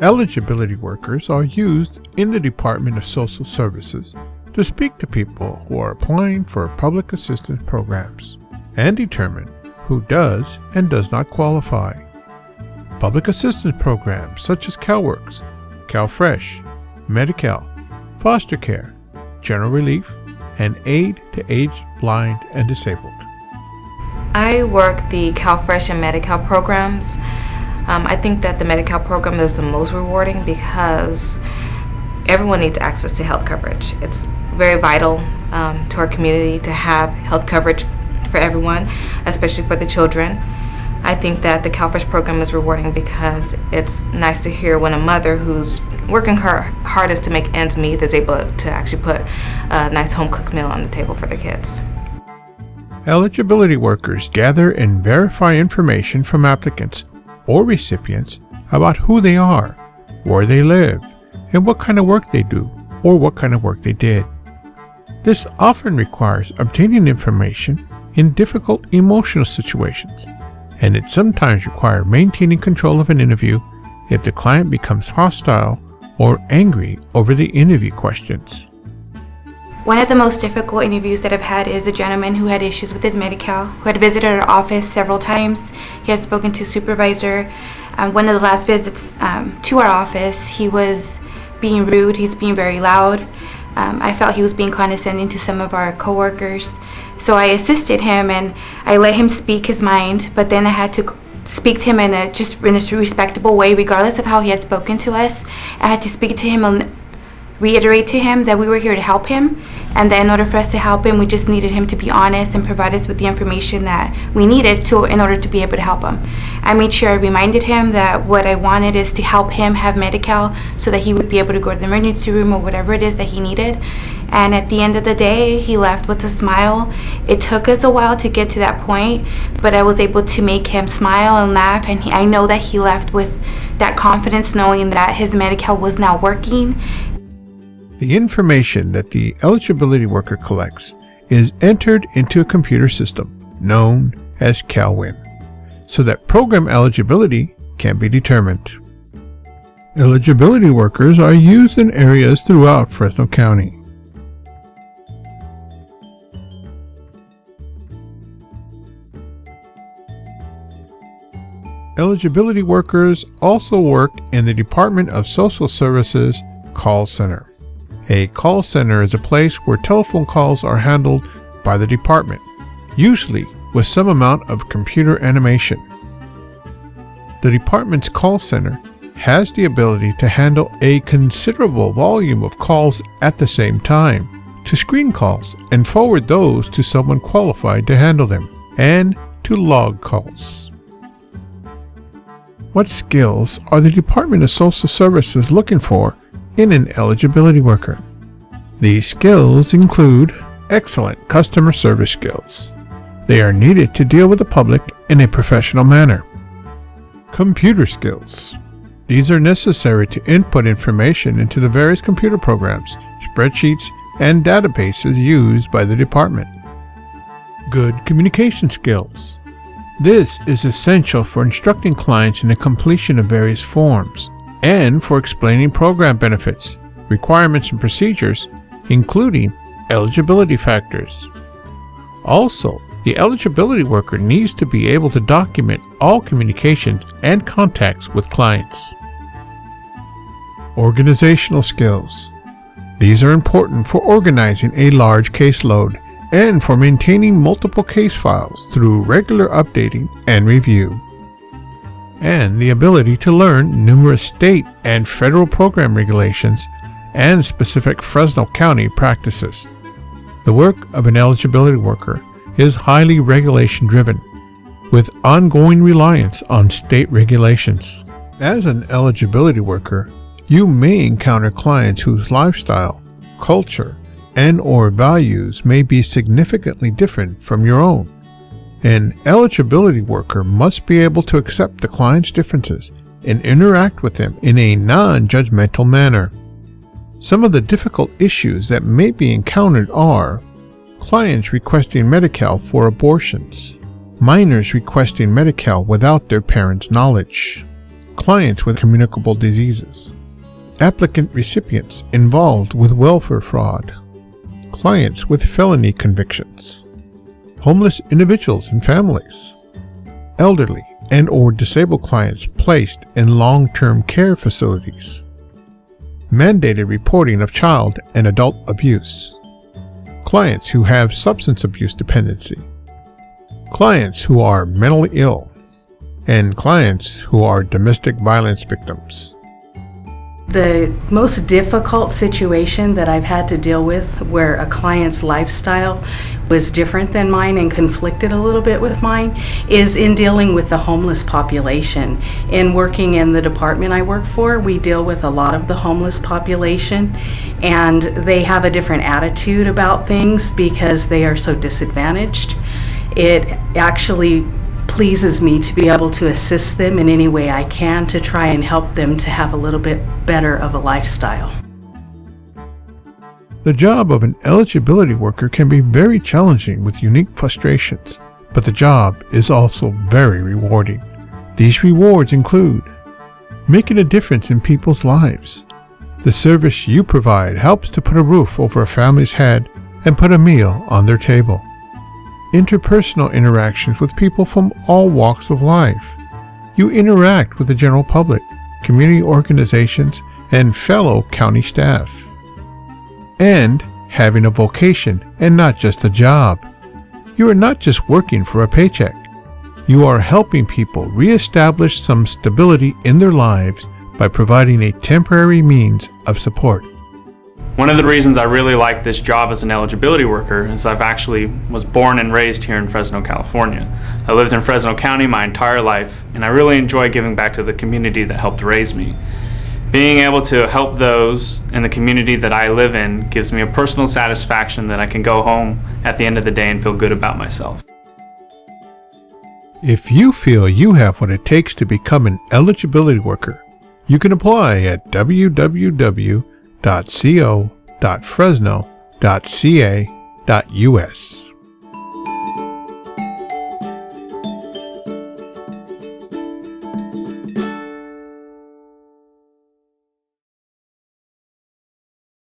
Eligibility workers are used in the Department of Social Services to speak to people who are applying for public assistance programs and determine who does and does not qualify. Public assistance programs such as CalWorks, CalFresh, Medi-Cal, foster care, general relief, and aid to aged, blind, and disabled. I work the CalFresh and Medi-Cal programs. I think that the Medi-Cal program is the most rewarding because everyone needs access to health coverage. It's very vital to our community to have health coverage for everyone, especially for the children. I think that the CalFresh program is rewarding because it's nice to hear when a mother who's working her hardest to make ends meet is able to actually put a nice home-cooked meal on the table for the kids. Eligibility workers gather and verify information from applicants or recipients about who they are, where they live, and what kind of work they do or what kind of work they did. This often requires obtaining information in difficult emotional situations, and it sometimes requires maintaining control of an interview if the client becomes hostile or angry over the interview questions. One of the most difficult interviews that I've had is a gentleman who had issues with his Medi-Cal, who had visited our office several times. He had spoken to a supervisor. One of the last visits to our office, he was being rude, he's being very loud. I felt he was being condescending to some of our coworkers. So I assisted him and I let him speak his mind, but then I had to speak to him in a respectable way, regardless of how he had spoken to us. I had to speak to him and reiterate to him that we were here to help him, and that in order for us to help him, we just needed him to be honest and provide us with the information that we needed in order to be able to help him. I made sure I reminded him that what I wanted is to help him have Medi-Cal so that he would be able to go to the emergency room or whatever it is that he needed. And at the end of the day, he left with a smile. It took us a while to get to that point, but I was able to make him smile and laugh, and I know that he left with that confidence knowing that his Medi-Cal was now working. The information that the eligibility worker collects is entered into a computer system known as CalWin, so that program eligibility can be determined. Eligibility workers are used in areas throughout Fresno County. Eligibility workers also work in the Department of Social Services call center. A call center is a place where telephone calls are handled by the department, usually with some amount of computer animation. The department's call center has the ability to handle a considerable volume of calls at the same time, to screen calls and forward those to someone qualified to handle them, and to log calls. What skills are the Department of Social Services looking for in an eligibility worker? These skills include excellent customer service skills. They are needed to deal with the public in a professional manner. Computer skills. These are necessary to input information into the various computer programs, spreadsheets, and databases used by the department. Good communication skills. This is essential for instructing clients in the completion of various forms and for explaining program benefits, requirements, and procedures, including eligibility factors. Also, the eligibility worker needs to be able to document all communications and contacts with clients. Organizational skills. These are important for organizing a large caseload and for maintaining multiple case files through regular updating and review. And the ability to learn numerous state and federal program regulations and specific Fresno County practices. The work of an eligibility worker is highly regulation driven, with ongoing reliance on state regulations. As an eligibility worker, you may encounter clients whose lifestyle, culture, and/or values may be significantly different from your own. An eligibility worker must be able to accept the client's differences and interact with them in a non-judgmental manner. Some of the difficult issues that may be encountered are clients requesting Medi-Cal for abortions, minors requesting Medi-Cal without their parents' knowledge, clients with communicable diseases, applicant recipients involved with welfare fraud, clients with felony convictions, homeless individuals and families, elderly and/or disabled clients placed in long-term care facilities, mandated reporting of child and adult abuse, clients who have substance abuse dependency, clients who are mentally ill, and clients who are domestic violence victims. The most difficult situation that I've had to deal with, where a client's lifestyle was different than mine and conflicted a little bit with mine, is in dealing with the homeless population. In working in the department I work for, we deal with a lot of the homeless population, and they have a different attitude about things because they are so disadvantaged. It actually pleases me to be able to assist them in any way I can to try and help them to have a little bit better of a lifestyle. The job of an eligibility worker can be very challenging with unique frustrations, but the job is also very rewarding. These rewards include making a difference in people's lives. The service you provide helps to put a roof over a family's head and put a meal on their table. Interpersonal interactions with people from all walks of life. You interact with the general public, community organizations, and fellow county staff. And having a vocation and not just a job. You are not just working for a paycheck. You are helping people reestablish some stability in their lives by providing a temporary means of support. One of the reasons I really like this job as an eligibility worker is I've actually was born and raised here in Fresno, California. I lived in Fresno County my entire life, and I really enjoy giving back to the community that helped raise me. Being able to help those in the community that I live in gives me a personal satisfaction that I can go home at the end of the day and feel good about myself. If you feel you have what it takes to become an eligibility worker, you can apply at www.co.fresno.ca.us.